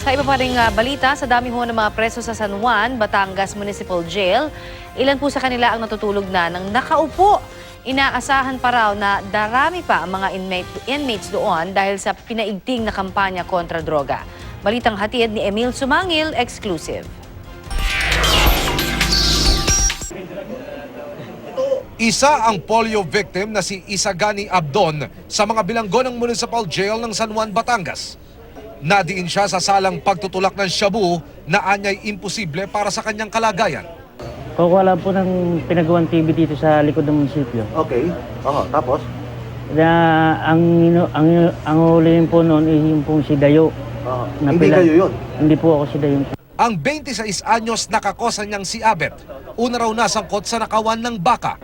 Sa iba pa ring balita, sa dami ho ng mga preso sa San Juan, Batangas Municipal Jail, ilan po sa kanila ang natutulog na ng nakaupo. Inaasahan pa raw na darami pa ang mga inmates doon dahil sa pinaigting na kampanya kontra droga. Balitang hatid ni Emil Sumangil, exclusive. Isa ang polio victim na si Isagani Abdon sa mga bilanggo ng Municipal Jail ng San Juan, Batangas. Nadiin siya sa salang pagtutulak ng shabu na anyay imposible para sa kanyang kalagayan. Kukuha po ng pinagawang TV dito sa likod ng munisipyo. Okay. Tapos? Na ang huliin po noon ay yung pong si Dayo. Hindi kayo yun? Hindi po ako si Dayo. Ang 26 anyos nakakosa niyang si Abet, una raw nasangkot sa nakawan ng baka.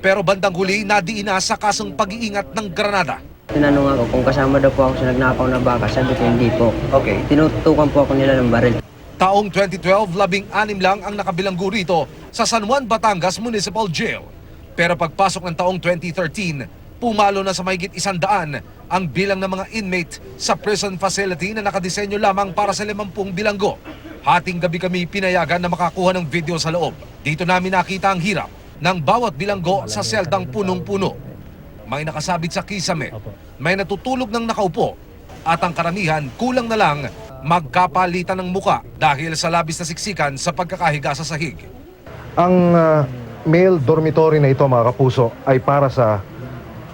Pero bandang huli nadiin na sa kasong pag-iingat ng granada. Tinanong ako kung kasama daw po ako sa nagnakaw na baka, sabi ko hindi po. Okay. Tinutukan po ako nila ng baril. Taong 2012, 16 lang ang nakabilanggo rito sa San Juan, Batangas Municipal Jail. Pero pagpasok ng taong 2013, pumalo na sa mahigit 100 ang bilang ng mga inmate sa prison facility na nakadisenyo lamang para sa 50 bilanggo. Hating gabi kami pinayagan na makakuha ng video sa loob. Dito namin nakita ang hirap ng bawat bilanggo sa seldang punong-puno. May nakasabit sa kisame, may natutulog ng nakaupo, at ang karamihan kulang na lang magkapalitan ng muka dahil sa labis na siksikan sa pagkakahiga sa sahig. Ang male dormitory na ito, mga kapuso, ay para sa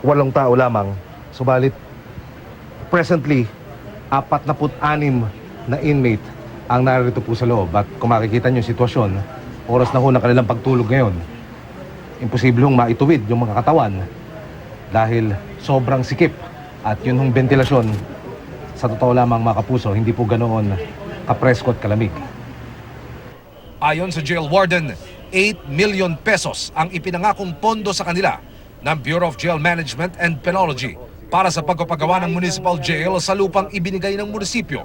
8 tao lamang. Subalit, presently, 46 na inmate ang narito po sa loob. At kung makikita nyo yung sitwasyon, oras na ho ng kanilang pagtulog ngayon, imposible hong maituwid yung mga katawan dahil sobrang sikip. At yun hong ventilasyon, sa totoo lamang mga kapuso, hindi po ganoon kapresko at kalamig. Ayon sa jail warden, 8 million pesos ang ipinangakong pondo sa kanila ng Bureau of Jail Management and Penology para sa pagpapagawa ng municipal jail sa lupang ibinigay ng munisipyo.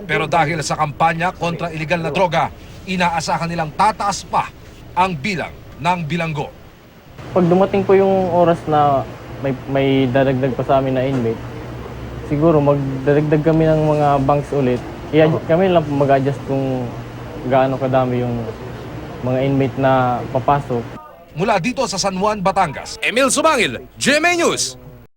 Pero dahil sa kampanya kontra iligal na droga, inaasahan nilang tataas pa ang bilang ng bilanggo. Pag dumating po yung oras na may dadagdag pa sa amin na inmate, siguro magdadagdag kami ng mga bunks ulit. Kami lang mag-adjust kung gaano kadami yung mga inmate na papasok. Mula dito sa San Juan, Batangas, Emil Sumangil, GMA News.